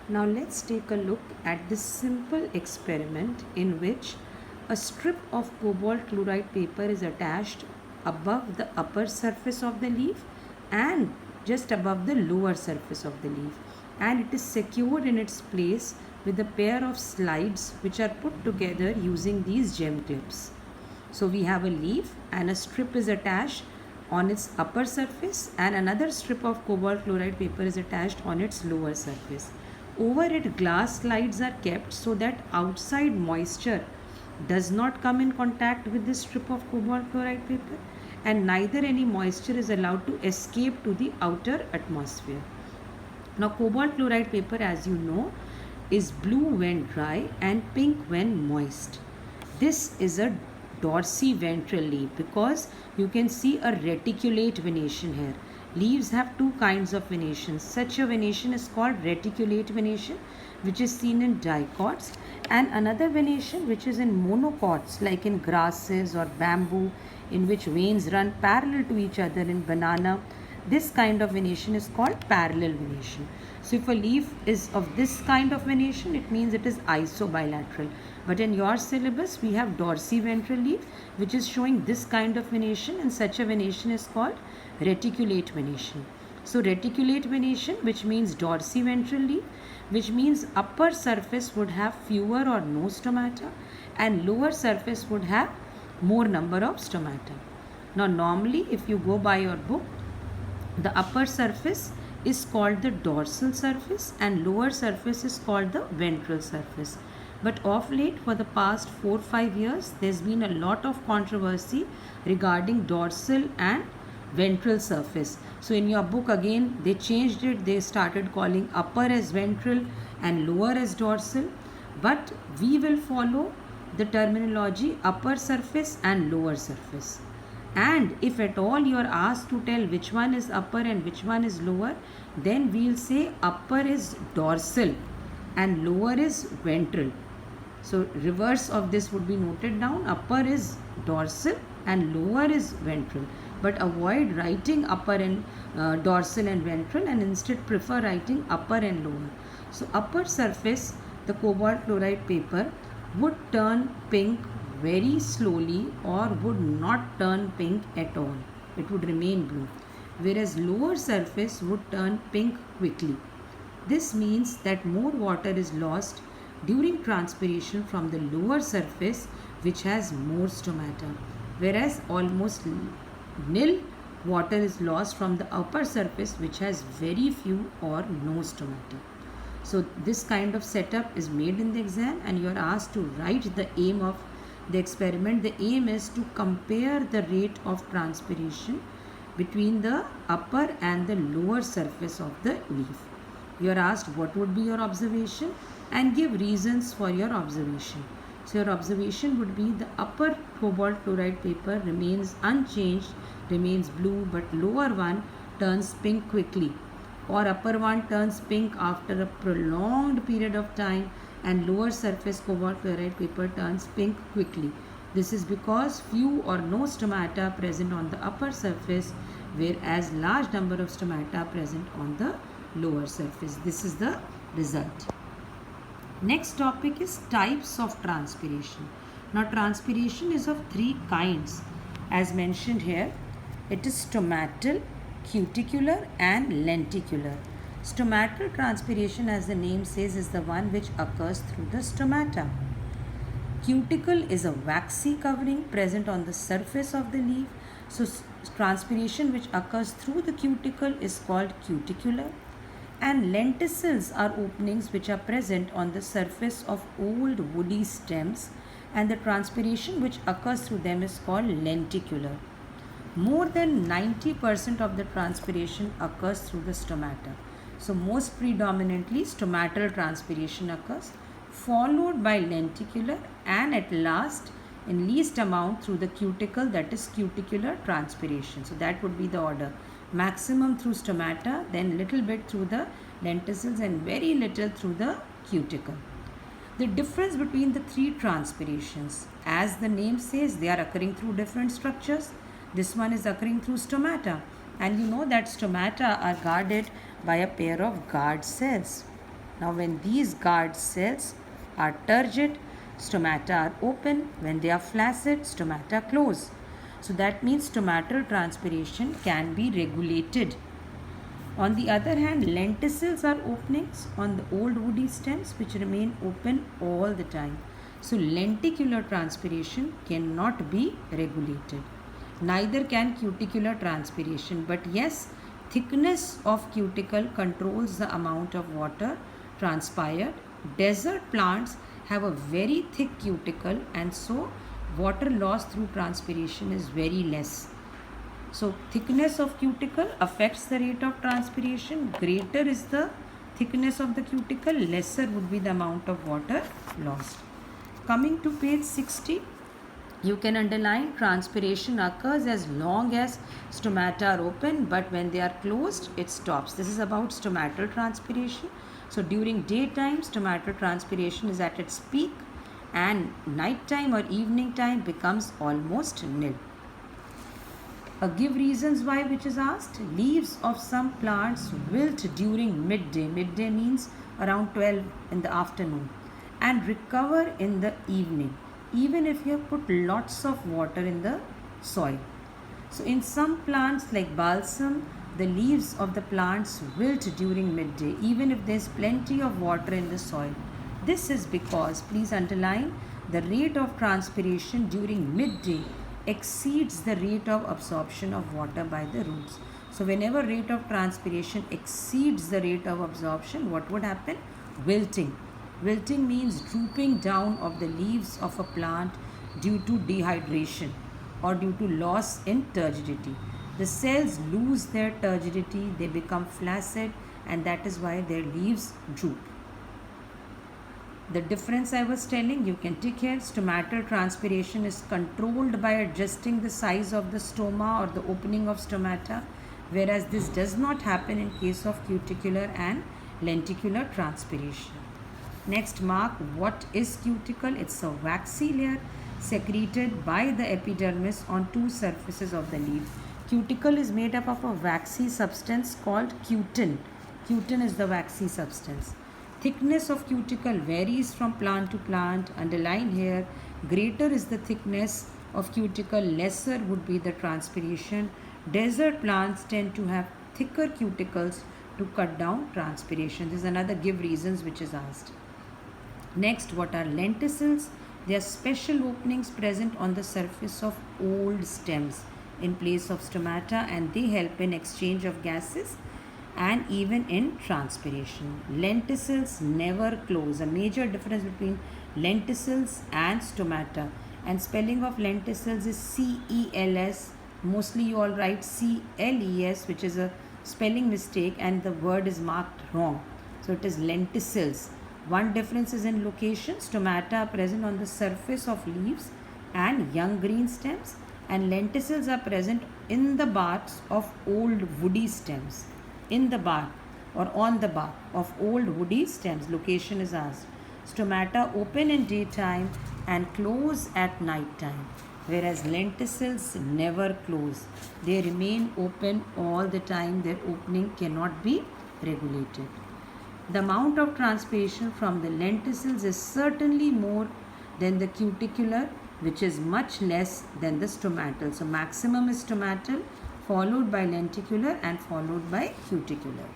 Now let's take a look at this simple experiment in which a strip of cobalt chloride paper is attached above the upper surface of the leaf and just above the lower surface of the leaf, and it is secured in its place with a pair of slides which are put together using these gem clips. So we have a leaf and a strip is attached on its upper surface and another strip of cobalt chloride paper is attached on its lower surface. Over it, glass slides are kept so that outside moisture does not come in contact with this strip of cobalt chloride paper, and neither any moisture is allowed to escape to the outer atmosphere. Now, cobalt chloride paper, as you know, is blue when dry and pink when moist. This is a dorsiventral leaf because you can see a reticulate venation here. Leaves have two kinds of venations. Such a venation is called reticulate venation, which is seen in dicots, and another venation which is in monocots, like in grasses or bamboo, in which veins run parallel to each other in banana. This kind of venation is called parallel venation. So if a leaf is of this kind of venation, it means it is isobilateral. But in your syllabus, we have dorsiventral leaf, which is showing this kind of venation, and such a venation is called reticulate venation. So reticulate venation, which means dorsiventral leaf, which means upper surface would have fewer or no stomata and lower surface would have more number of stomata. Now normally, if you go by your book, the upper surface is called the dorsal surface and lower surface is called the ventral surface. But of late, for the past 4-5 years, there's been a lot of controversy regarding dorsal and ventral surface. So in your book again, they changed it. They started calling upper as ventral and lower as dorsal. But we will follow the terminology upper surface and lower surface. And if at all you are asked to tell which one is upper and which one is lower, then we'll say upper is dorsal and lower is ventral. So reverse of this would be noted down. Upper is dorsal and lower is ventral. But avoid writing upper and dorsal and ventral, and instead prefer writing upper and lower. So upper surface, the cobalt chloride paper would turn pink very slowly or would not turn pink at all. It would remain blue. Whereas lower surface would turn pink quickly. This means that more water is lost during transpiration from the lower surface, which has more stomata, whereas almost nil water is lost from the upper surface, which has very few or no stomata. So this kind of setup is made in the exam and you are asked to write the aim of the experiment. The aim is to compare the rate of transpiration between the upper and the lower surface of the leaf. You are asked what would be your observation and give reasons for your observation. So your observation would be the upper cobalt chloride paper remains unchanged, remains blue, but lower one turns pink quickly, or upper one turns pink after a prolonged period of time and lower surface cobalt chloride paper turns pink quickly. This is because few or no stomata present on the upper surface, whereas large number of stomata present on the lower surface. This is the result. Next topic is types of transpiration. Now transpiration is of three kinds as mentioned here. It is stomatal, cuticular and lenticular. Stomatal transpiration, as the name says, is the one which occurs through the stomata. Cuticle is a waxy covering present on the surface of the leaf. So transpiration which occurs through the cuticle is called cuticular. And lenticels are openings which are present on the surface of old woody stems, and the transpiration which occurs through them is called lenticular. More than 90% of the transpiration occurs through the stomata. So most predominantly stomatal transpiration occurs, followed by lenticular, and at last in least amount through the cuticle, that is cuticular transpiration. So that would be the order. Maximum through stomata, then little bit through the lenticels and very little through the cuticle. The difference between the three transpirations, as the name says, they are occurring through different structures. This one is occurring through stomata, and you know that stomata are guarded by a pair of guard cells. Now when these guard cells are turgid, stomata are open. When they are flaccid, stomata close. So that means stomatal transpiration can be regulated. On the other hand, lenticels are openings on the old woody stems which remain open all the time. So lenticular transpiration cannot be regulated. Neither can cuticular transpiration, but yes, thickness of cuticle controls the amount of water transpired. Desert plants have a very thick cuticle, and so water loss through transpiration is very less. So thickness of cuticle affects the rate of transpiration. Greater is the thickness of the cuticle, lesser would be the amount of water lost. Coming to page 60, you can underline transpiration occurs as long as stomata are open, but when they are closed, it stops. This is about stomatal transpiration. So during daytime, stomatal transpiration is at its peak, and nighttime or evening time becomes almost nil. Give reasons why, which is asked. Leaves of some plants wilt during midday. Midday means around 12 in the afternoon, and recover in the evening, even if you have put lots of water in the soil. So in some plants like balsam, the leaves of the plants wilt during midday, even if there is plenty of water in the soil. This is because, please underline, the rate of transpiration during midday exceeds the rate of absorption of water by the roots. So whenever rate of transpiration exceeds the rate of absorption, what would happen? Wilting. Wilting means drooping down of the leaves of a plant due to dehydration or due to loss in turgidity. The cells lose their turgidity, they become flaccid, and that is why their leaves droop. The difference I was telling, you can tick here. Stomatal transpiration is controlled by adjusting the size of the stoma or the opening of stomata, whereas this does not happen in case of cuticular and lenticular transpiration. Next, mark what is cuticle. It's a waxy layer secreted by the epidermis on two surfaces of the leaf. Cuticle is made up of a waxy substance called cutin. Cutin is the waxy substance. Thickness of cuticle varies from plant to plant. Underline here, greater is the thickness of cuticle, lesser would be the transpiration. Desert plants tend to have thicker cuticles to cut down transpiration. This is another give reasons which is asked. Next, what are lenticels? They are special openings present on the surface of old stems in place of stomata, and they help in exchange of gases and even in transpiration. Lenticels never close. A major difference between lenticels and stomata. And spelling of lenticels is C-E-L-S. Mostly you all write C-L-E-S, which is a spelling mistake, and the word is marked wrong. So it is lenticels. One difference is in location. Stomata are present on the surface of leaves and young green stems, and lenticels are present in the barks of old woody stems. In the bark or on the bark of old woody stems. Location is asked. Stomata open in daytime and close at night time, whereas lenticels never close. They remain open all the time. Their opening cannot be regulated. The amount of transpiration from the lenticels is certainly more than the cuticular, which is much less than the stomatal. So maximum is stomatal, followed by lenticular and followed by cuticular.